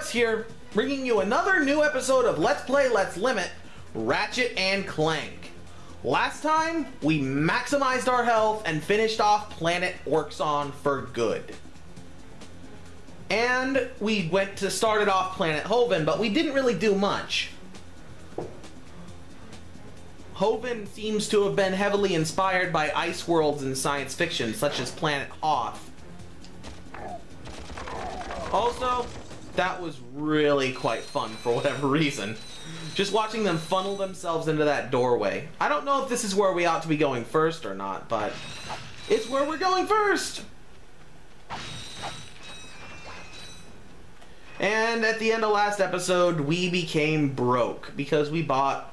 Alex here, bringing you another new episode of Let's Play Let's Limit Ratchet and Clank. Last time, we maximized our health and finished off Planet Orxon for good. And we started off Planet Hoven, but we didn't really do much. Hoven seems to have been heavily inspired by ice worlds in science fiction, such as Planet Hoth. Also, that was really quite fun for whatever reason. Just watching them funnel themselves into that doorway. I don't know if this is where we ought to be going first or not, but it's where we're going first! And at the end of last episode, we became broke because we bought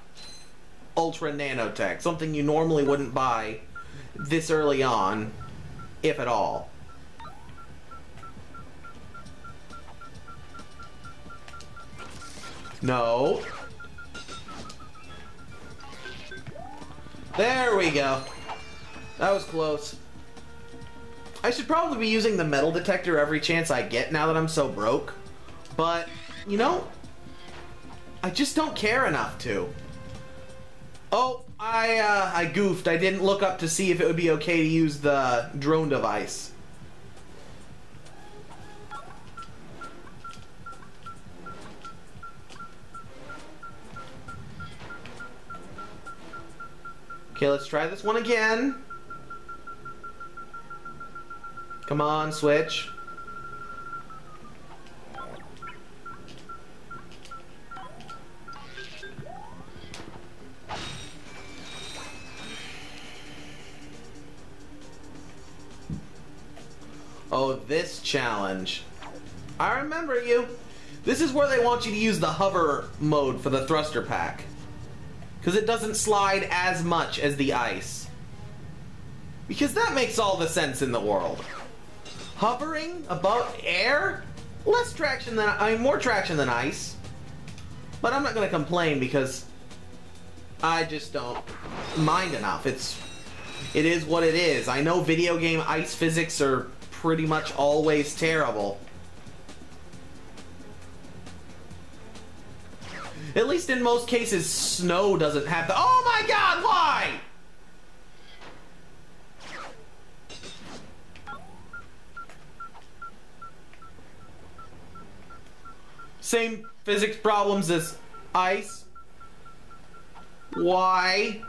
Ultra Nanotech, something you normally wouldn't buy this early on, if at all. No. There we go. That was close. I should probably be using the metal detector every chance I get now that I'm so broke. But, you know, I just don't care enough to. Oh, I goofed. I didn't look up to see if it would be okay to use the drone device. Okay, let's try this one again. Come on, switch. Oh, this challenge. I remember you. This is where they want you to use the hover mode for the thruster pack, because it doesn't slide as much as the ice. Because that makes all the sense in the world. Hovering above air? Less traction than, more traction than ice. But I'm not going to complain because I just don't mind enough. It is what it is. I know video game ice physics are pretty much always terrible. At least in most cases, snow doesn't have the— oh my god, why? Same physics problems as ice. Why?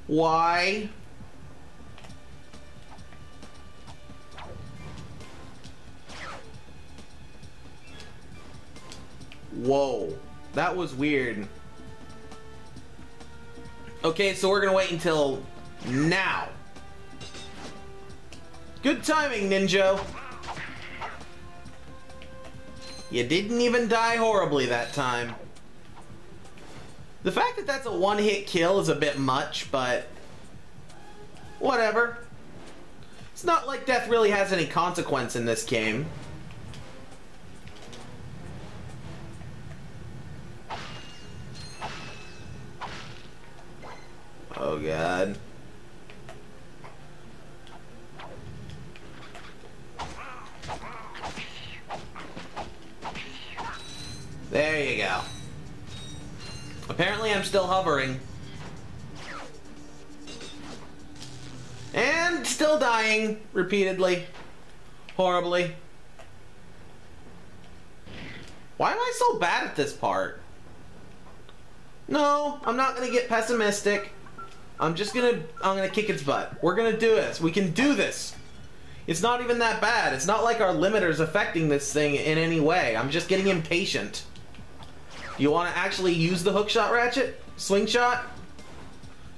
Why? Whoa, that was weird. Okay, so we're gonna wait until now. Good timing, Ninjo. You didn't even die horribly that time. The fact that that's a one-hit kill is a bit much, but whatever. It's not like death really has any consequence in this game. Oh god. There you go. Apparently I'm still hovering. And still dying repeatedly. Horribly. Why am I so bad at this part? No, I'm not gonna get pessimistic. I'm gonna kick its butt. We're gonna do this. We can do this. It's not even that bad. It's not like our limiter's affecting this thing in any way. I'm just getting impatient. You want to actually use the hook shot, Ratchet? Swing shot?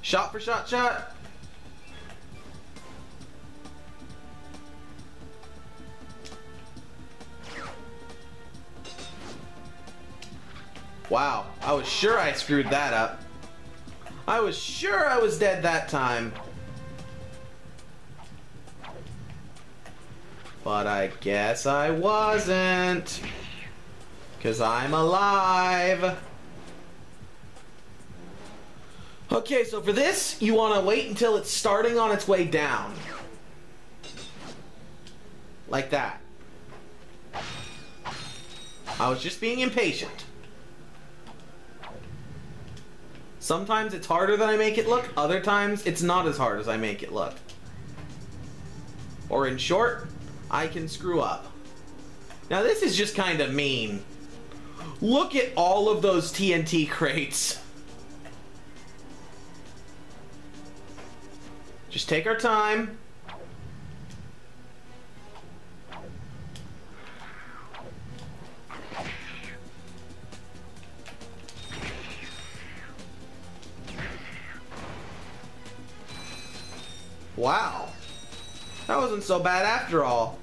Shot for shot shot? Wow, I was sure I screwed that up. I was sure I was dead that time. But I guess I wasn't. 'Cause I'm alive. Okay, so for this, you want to wait until it's starting on its way down. Like that. I was just being impatient. Sometimes it's harder than I make it look, other times it's not as hard as I make it look. Or in short, I can screw up. Now this is just kind of mean. Look at all of those TNT crates. Just take our time. Wow. That wasn't so bad after all.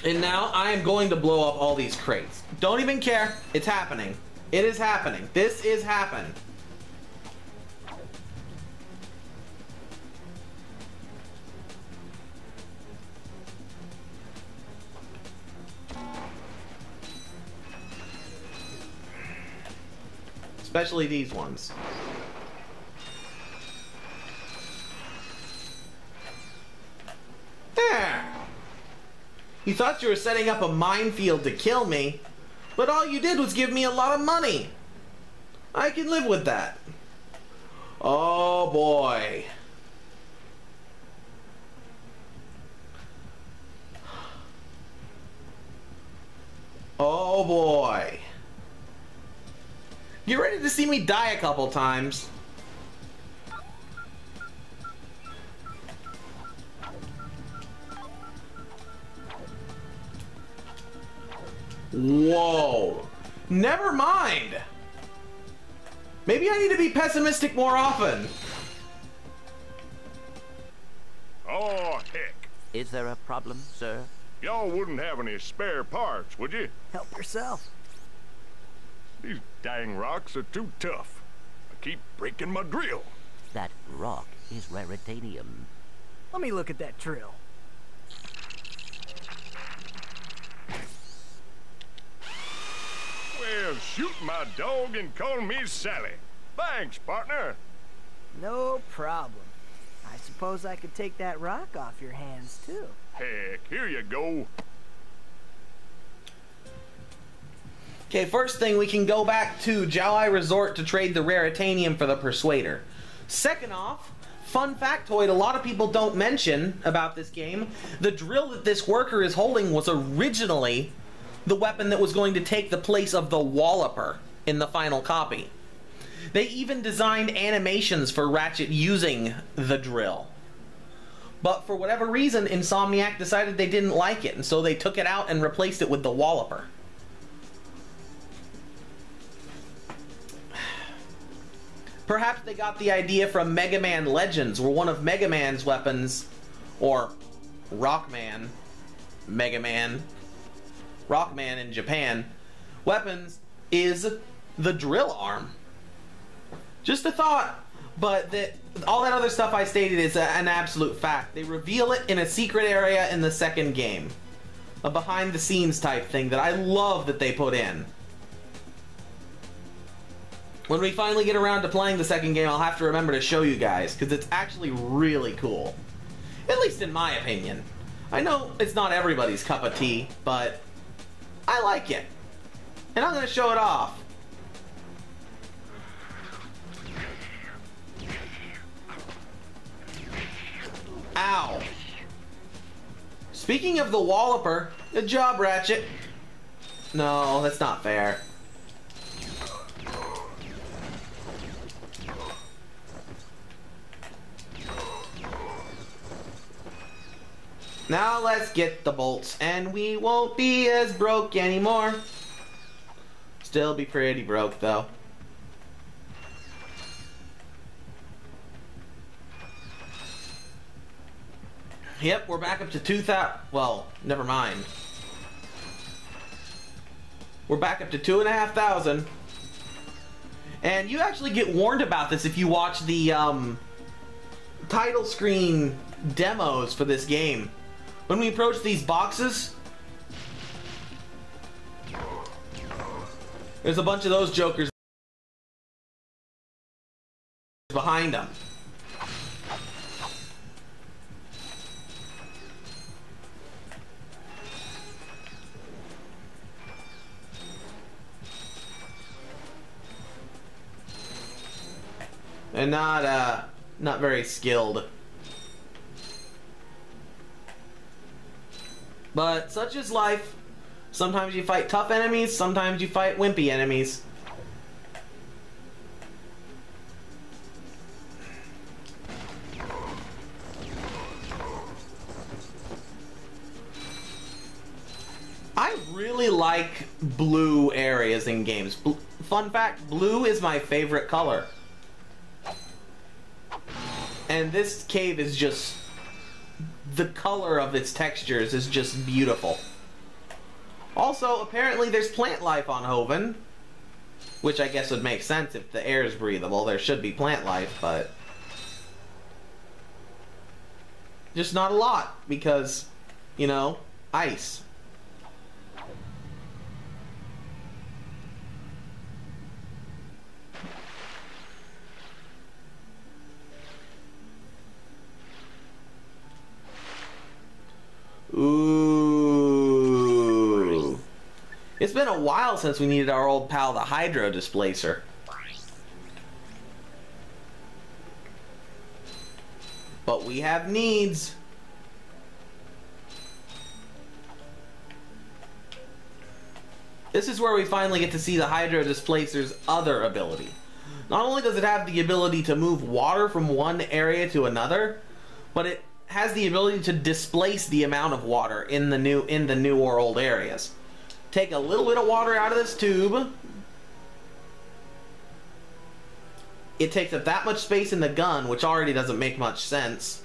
And now I am going to blow up all these crates. Don't even care. It's happening. It is happening. This is happening. Especially these ones. There! You thought you were setting up a minefield to kill me, but all you did was give me a lot of money. I can live with that. Oh boy. Oh boy. Get ready to see me die a couple times. Whoa. Never mind. Maybe I need to be pessimistic more often. Oh, heck. Is there a problem, sir? Y'all wouldn't have any spare parts, would you? Help yourself. These dang rocks are too tough. I keep breaking my drill. That rock is raritanium. Let me look at that drill. Well, shoot my dog and call me Sally. Thanks, partner. No problem. I suppose I could take that rock off your hands, too. Heck, here you go. Okay, first thing, we can go back to Jowai Resort to trade the raritanium for the Persuader. Second off, fun factoid a lot of people don't mention about this game, the drill that this worker is holding was originally the weapon that was going to take the place of the Walloper in the final copy. They even designed animations for Ratchet using the drill. But for whatever reason, Insomniac decided they didn't like it, and so they took it out and replaced it with the Walloper. Perhaps they got the idea from Mega Man Legends, where one of Mega Man's weapons, or Rockman, Mega Man, Rockman in Japan, weapons is the drill arm. Just a thought, but all that other stuff I stated is an absolute fact. They reveal it in a secret area in the second game. A behind the scenes type thing that I love that they put in. When we finally get around to playing the second game, I'll have to remember to show you guys, because it's actually really cool. At least in my opinion. I know it's not everybody's cup of tea, but I like it. And I'm going to show it off. Ow. Speaking of the Walloper, good job, Ratchet. No, that's not fair. Now let's get the bolts, and we won't be as broke anymore. Still be pretty broke, though. Yep, we're back up to 2,000. Well, never mind. We're back up to 2,500. And you actually get warned about this if you watch the title screen demos for this game. When we approach these boxes, there's a bunch of those jokers behind them. and not very skilled. But such is life. Sometimes you fight tough enemies, sometimes you fight wimpy enemies. I really like blue areas in games. Fun fact, blue is my favorite color. And this cave is just... the color of its textures is just beautiful. Also, apparently there's plant life on Hoven. Which I guess would make sense if the air is breathable. There should be plant life, but... just not a lot, because, you know, ice. Ooh. It's been a while since we needed our old pal, the Hydro Displacer. But we have needs. This is where we finally get to see the Hydro Displacer's other ability. Not only does it have the ability to move water from one area to another, but it has the ability to displace the amount of water in the new or old areas. Take a little bit of water out of this tube. It takes up that much space in the gun, which already doesn't make much sense.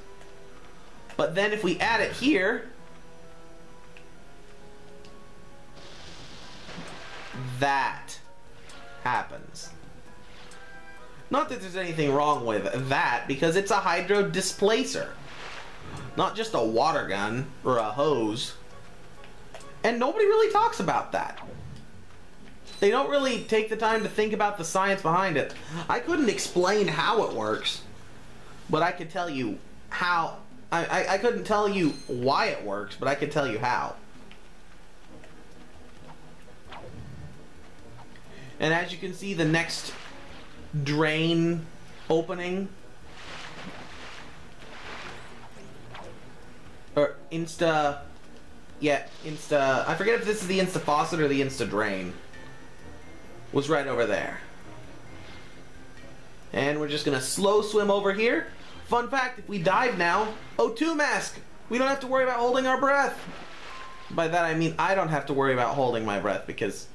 But then if we add it here, that happens. Not that there's anything wrong with that, because it's a Hydro Displacer. Not just a water gun or a hose. And nobody really talks about that. They don't really take the time to think about the science behind it. I couldn't explain how it works, but I could tell you how. I couldn't tell you why it works, but I could tell you how. And as you can see, the next drain opening, or I forget if this is the Insta Faucet or the Insta Drain, was right over there. And we're just gonna slow swim over here. Fun fact, if we dive now, O2 mask! We don't have to worry about holding our breath. By that I mean I don't have to worry about holding my breath, because,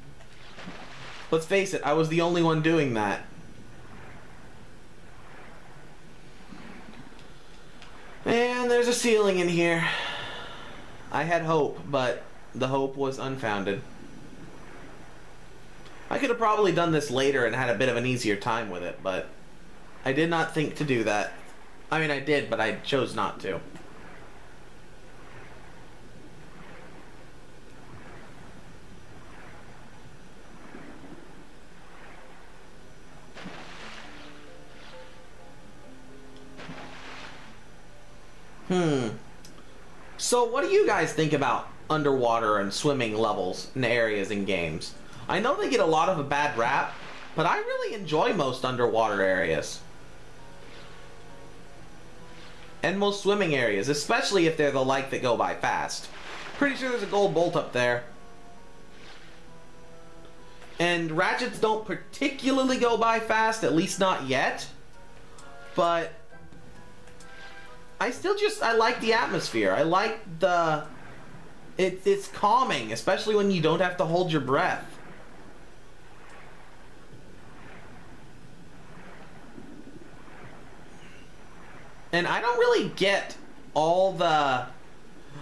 let's face it, I was the only one doing that. And there's a ceiling in here. I had hope, but the hope was unfounded. I could have probably done this later and had a bit of an easier time with it, but I did not think to do that. I mean, I did, but I chose not to. So what do you guys think about underwater and swimming levels and areas in games? I know they get a lot of a bad rap, but I really enjoy most underwater areas. And most swimming areas, especially if they're the like that go by fast. Pretty sure there's a gold bolt up there. And Ratchets don't particularly go by fast, at least not yet. But I like the atmosphere. I like the... It's calming, especially when you don't have to hold your breath. And I don't really get all the...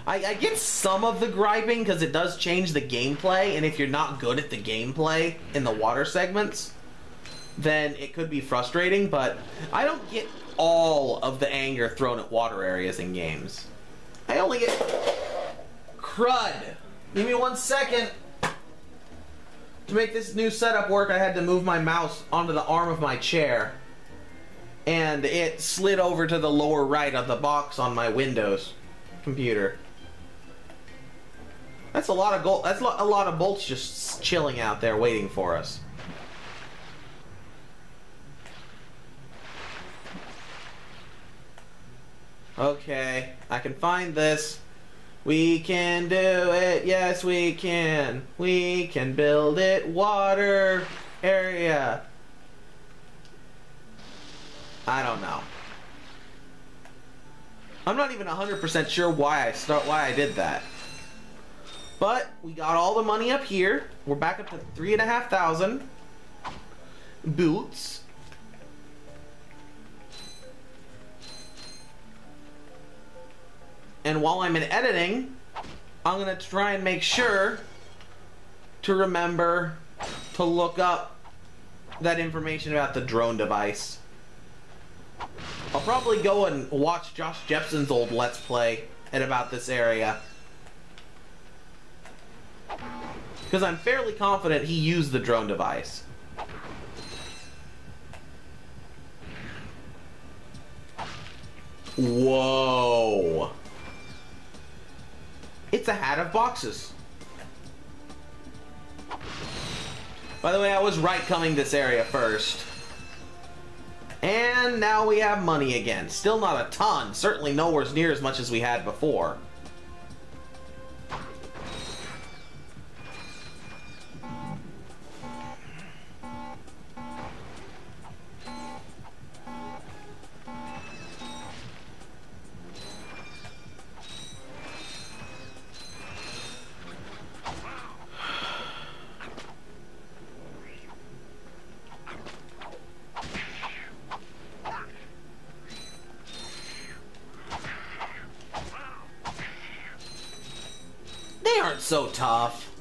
I get some of the griping, because it does change the gameplay, and if you're not good at the gameplay in the water segments, then it could be frustrating, but I don't get all of the anger thrown at water areas in games. I only get... Crud! Give me 1 second. To make this new setup work, I had to move my mouse onto the arm of my chair. And it slid over to the lower right of the box on my Windows computer. That's a lot of gold. That's a lot of bolts just chilling out there waiting for us. Okay, I can find this. We can do it. Yes, we can. We can build it. Water area. I don't know. I'm not even 100% sure why I did that. But we got all the money up here. We're back up to 3,500 boots. And while I'm in editing, I'm gonna try and make sure to remember to look up that information about the drone device. I'll probably go and watch Josh Jepson's old Let's Play at about this area. Because I'm fairly confident he used the drone device. Whoa. It's a hat of boxes. By the way, I was right coming this area first. And now we have money again. Still not a ton. Certainly nowhere near as much as we had before. They aren't so tough.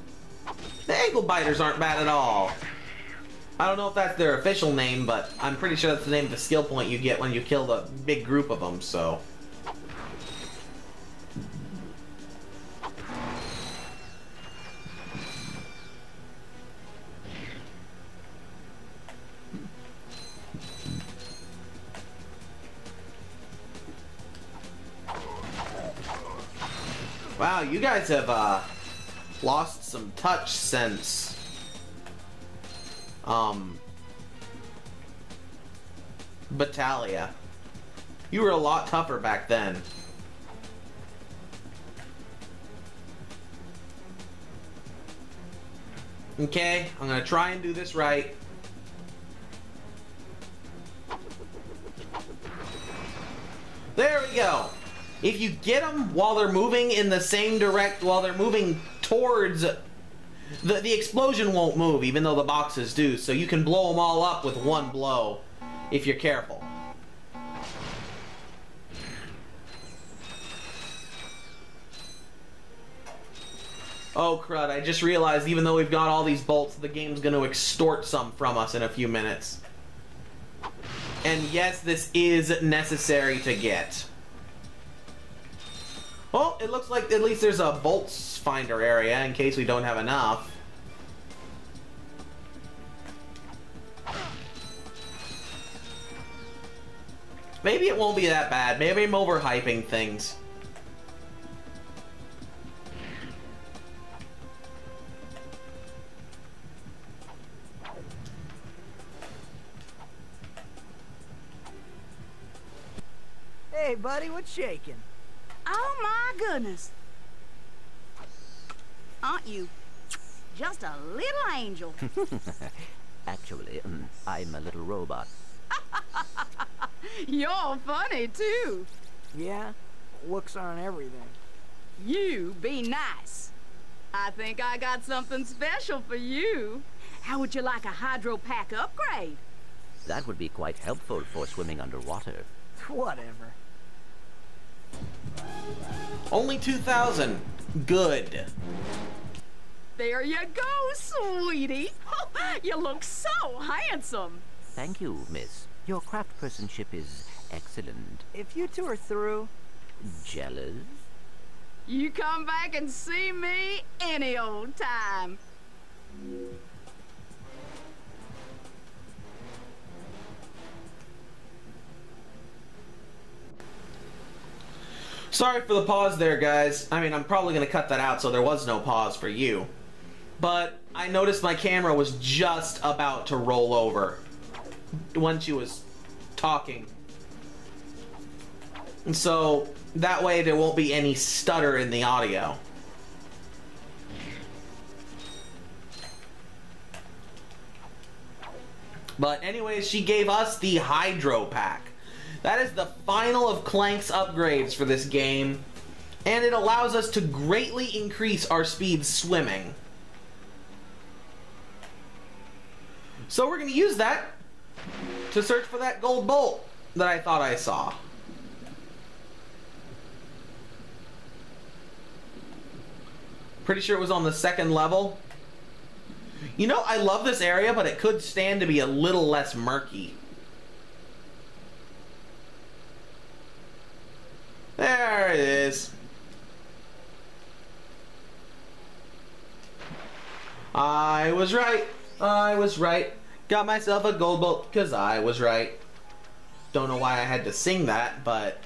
The ankle biters aren't bad at all. I don't know if that's their official name, but I'm pretty sure that's the name of the skill point you get when you kill the big group of them, so. Wow, you guys have lost some touch since Battalia. You were a lot tougher back then. Okay, I'm gonna try and do this right. There we go. If you get them while they're moving in the same while they're moving towards, the explosion won't move, even though the boxes do, so you can blow them all up with one blow, if you're careful. Oh crud, I just realized even though we've got all these bolts, the game's going to extort some from us in a few minutes. And yes, this is necessary to get. Well, it looks like at least there's a bolts finder area in case we don't have enough. Maybe it won't be that bad. Maybe I'm overhyping things. Hey, buddy, what's shaking? Oh my goodness. Aren't you just a little angel? Actually, I'm a little robot. You're funny too. Yeah, looks aren't everything. You be nice. I think I got something special for you. How would you like a hydro pack upgrade? That would be quite helpful for swimming underwater. Whatever. Only 2,000. Good. There you go, sweetie. You look so handsome. Thank you, miss. Your craftspersonship is excellent. If you two are through... Jealous? You come back and see me any old time. Sorry for the pause there, guys. I mean, I'm probably going to cut that out so there was no pause for you. But I noticed my camera was just about to roll over when she was talking. And so That way there won't be any stutter in the audio. But anyways, she gave us the Hydro Pack. That is the final of Clank's upgrades for this game, and it allows us to greatly increase our speed swimming. So we're going to use that to search for that gold bolt that I thought I saw. Pretty sure it was on the second level. You know, I love this area, but it could stand to be a little less murky. There it is. I was right. I was right. Got myself a gold bolt because I was right. Don't know why I had to sing that, but...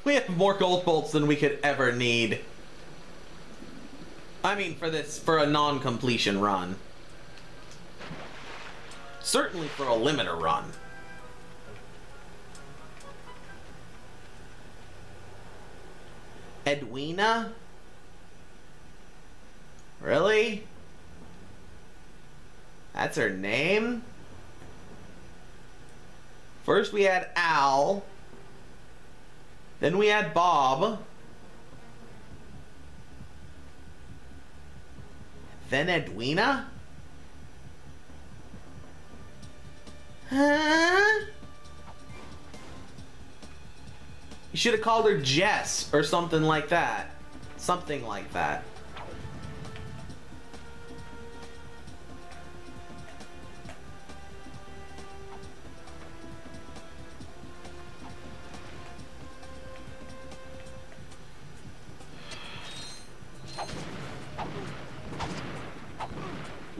we have more gold bolts than we could ever need. I mean, for a non-completion run. Certainly for a limiter run. Edwina? Really? That's her name? First we had Al. Then we had Bob. Then Edwina? Huh? You should have called her Jess or something like that. Something like that.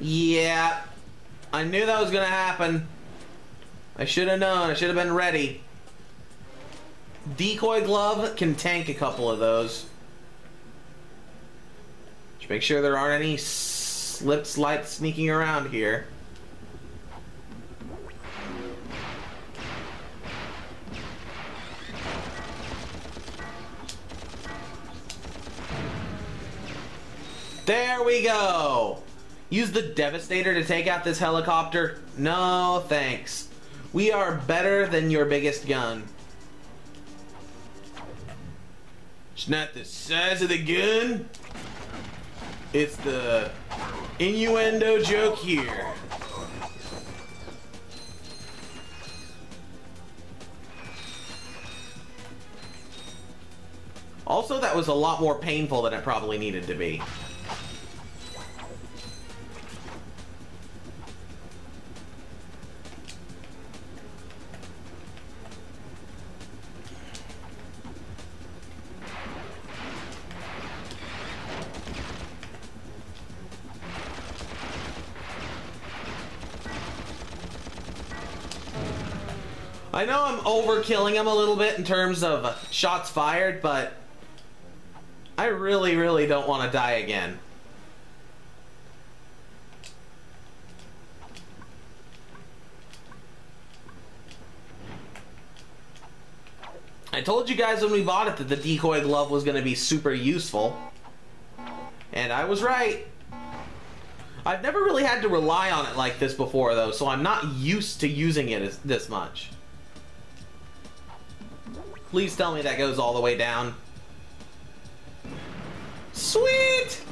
Yeah, I knew that was gonna happen. I should have known. I should have been ready. Decoy glove can tank a couple of those. Just make sure there aren't any slips sneaking around here. There we go. Use the Devastator to take out this helicopter? No, thanks. We are better than your biggest gun. It's not the size of the gun. It's the innuendo joke here. Also, that was a lot more painful than it probably needed to be. I know I'm overkilling him a little bit in terms of shots fired, but I really, really don't want to die again. I told you guys when we bought it that the decoy glove was going to be super useful. And I was right. I've never really had to rely on it like this before, though, so I'm not used to using it this much. Please tell me that goes all the way down. Sweet!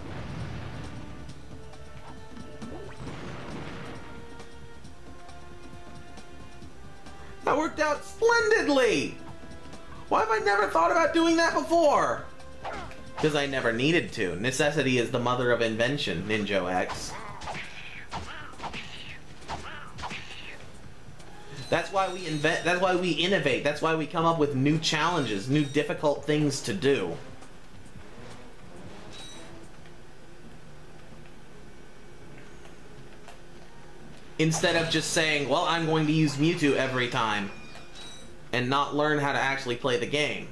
That worked out splendidly! Why have I never thought about doing that before? Because I never needed to. Necessity is the mother of invention, Ninjo X. That's why we invent, that's why we innovate, that's why we come up with new challenges, new difficult things to do. Instead of just saying, well, I'm going to use Mewtwo every time, and not learn how to actually play the game.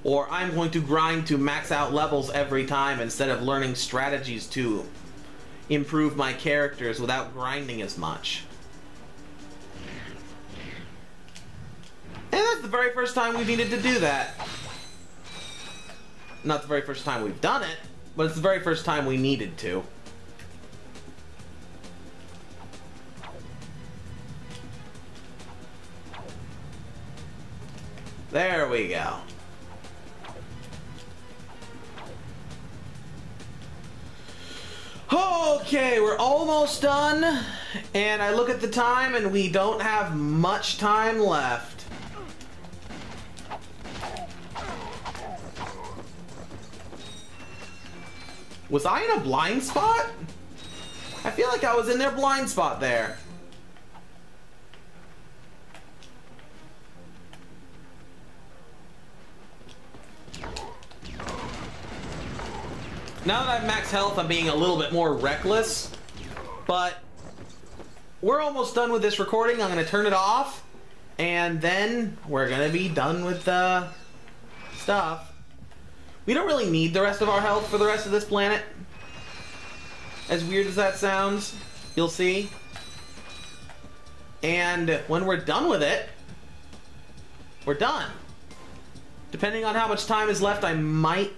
or I'm going to grind to max out levels every time instead of learning strategies to improve my characters without grinding as much. And that's the very first time we needed to do that. Not the very first time we've done it, but it's the very first time we needed to. There we go. Okay, we're almost done. And I look at the time and we don't have much time left. Was I in a blind spot? I feel like I was in their blind spot there. Now that I'm max health, I'm being a little bit more reckless. But we're almost done with this recording. I'm going to turn it off. And then we're going to be done with the stuff. We don't really need the rest of our health for the rest of this planet. As weird as that sounds, you'll see. And when we're done with it, we're done. Depending on how much time is left, I might...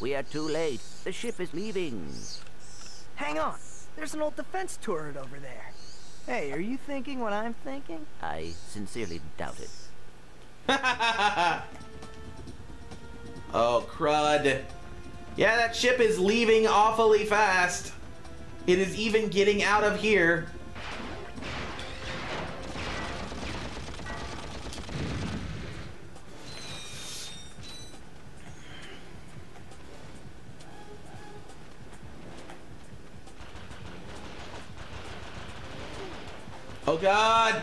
We are too late. The ship is leaving. Hang on. There's an old defense turret over there. Hey, are you thinking what I'm thinking? I sincerely doubt it. Oh, crud. Yeah, that ship is leaving awfully fast. It is even getting out of here. Oh, God.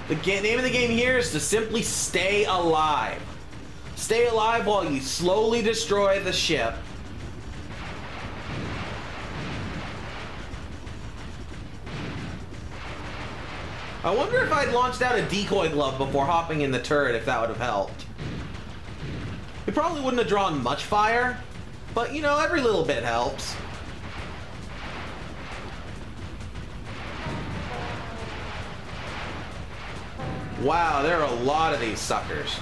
The name of the game here is to simply stay alive. Stay alive while you slowly destroy the ship. I wonder if I'd launched out a decoy glove before hopping in the turret, if that would have helped. It probably wouldn't have drawn much fire, but you know, every little bit helps. Wow, there are a lot of these suckers.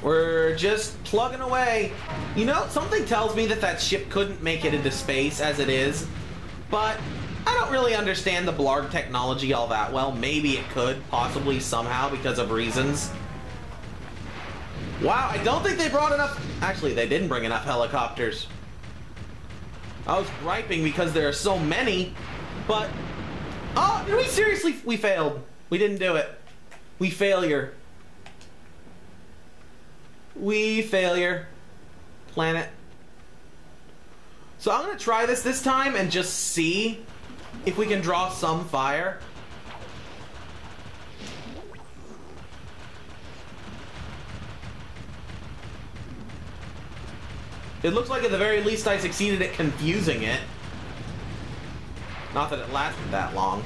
We're just plugging away. You know, something tells me that that ship couldn't make it into space as it is, but I don't really understand the Blarg technology all that well. Maybe it could, possibly, somehow, because of reasons. Wow, I don't think they brought enough... Actually, they didn't bring enough helicopters. I was griping because there are so many, but... Oh, did we seriously... We failed. We didn't do it. We failure. We failure. Planet. So I'm going to try this time and just see if we can draw some fire. It looks like at the very least I succeeded at confusing it. Not that it lasted that long.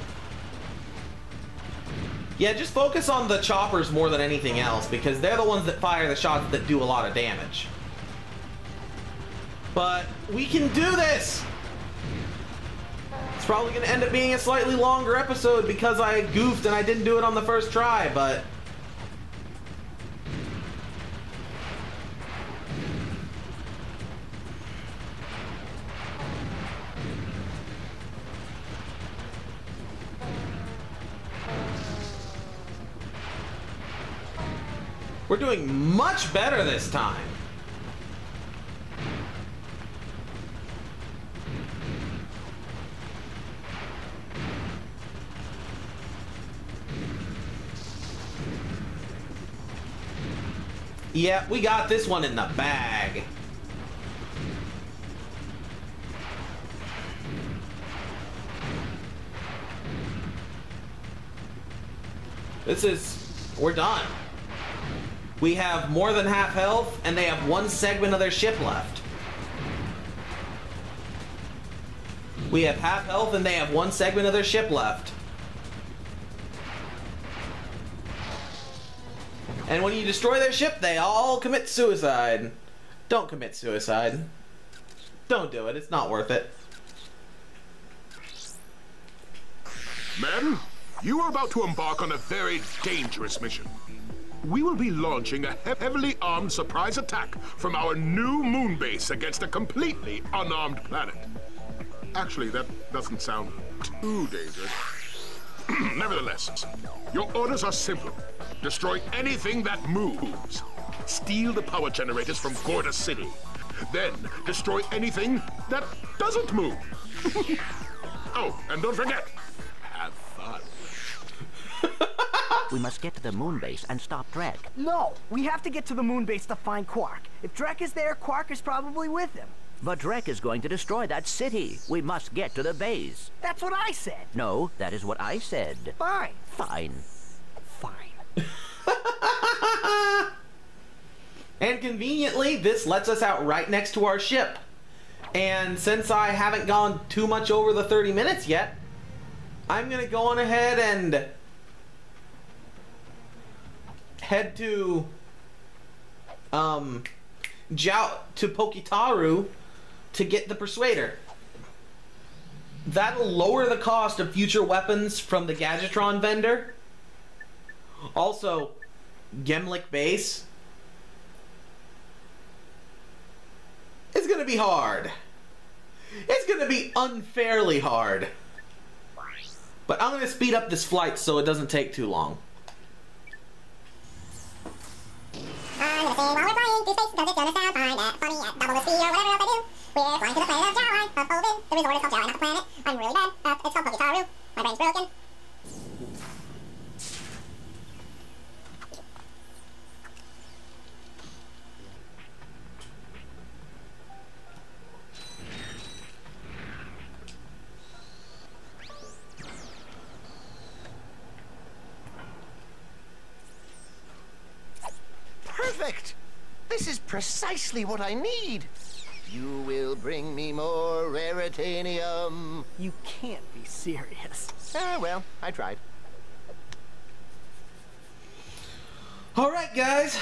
Yeah, just focus on the choppers more than anything else, because they're the ones that fire the shots that do a lot of damage. But we can do this! It's probably going to end up being a slightly longer episode because I goofed and I didn't do it on the first try, but... We're doing much better this time. Yeah, we got this one in the bag. We're done. We have more than half health, and they have one segment of their ship left. We have half health, and they have one segment of their ship left. And when you destroy their ship, they all commit suicide. Don't commit suicide. Don't do it. It's not worth it. Men, you are about to embark on a very dangerous mission. We will be launching a heavily armed surprise attack from our new moon base against a completely unarmed planet. Actually, that doesn't sound too dangerous. Nevertheless, your orders are simple. Destroy anything that moves. Steal the power generators from Gorda City. Then, destroy anything that doesn't move. Oh, and don't forget, have fun. We must get to the moon base and stop Drek. No, we have to get to the moon base to find Quark. If Drek is there, Quark is probably with him. But Drek is going to destroy that city. We must get to the base. That's what I said. No, that is what I said. Fine. Fine. Fine. And conveniently, this lets us out right next to our ship. And since I haven't gone too much over the 30 minutes yet, I'm going to go on ahead and head to Pokitaru to get the Persuader. That'll lower the cost of future weapons from the Gadgetron vendor. Also, Gemlik Base is going to be hard. It's going to be unfairly hard. But I'm going to speed up this flight so it doesn't take too long. I'm gonna sing while we're flying through space because it's gonna sound fine at Sony at double the speed or whatever else I do. We're flying to the planet of Jowai, of Hoven. The resort is called Jowai, not the planet. I'm really bad. It's called Pokitaru. My brain's broken. Perfect! This is precisely what I need. You will bring me more raritanium. You can't be serious. Well, I tried. Alright guys,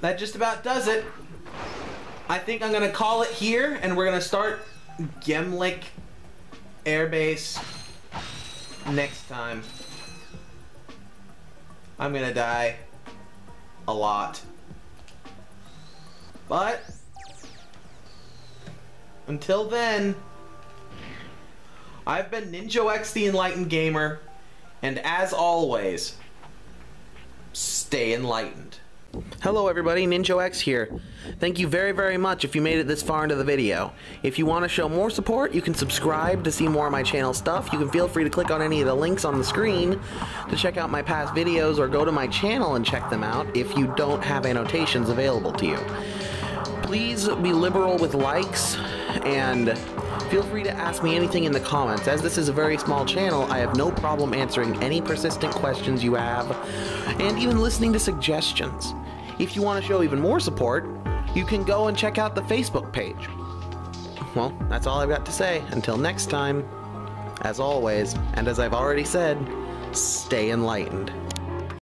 that just about does it. I think I'm going to call it here, and we're going to start Gemlik Airbase next time. I'm going to die a lot. But until then, I've been Ninjo X the Enlightened Gamer, and as always, stay enlightened. Hello everybody, Ninjo X here. Thank you very, very much if you made it this far into the video. If you want to show more support, you can subscribe to see more of my channel stuff. You can feel free to click on any of the links on the screen to check out my past videos, or go to my channel and check them out if you don't have annotations available to you. Please be liberal with likes, and feel free to ask me anything in the comments. As this is a very small channel, I have no problem answering any persistent questions you have, and even listening to suggestions. If you want to show even more support, you can go and check out the Facebook page. Well, that's all I've got to say. Until next time, as always, and as I've already said, stay enlightened.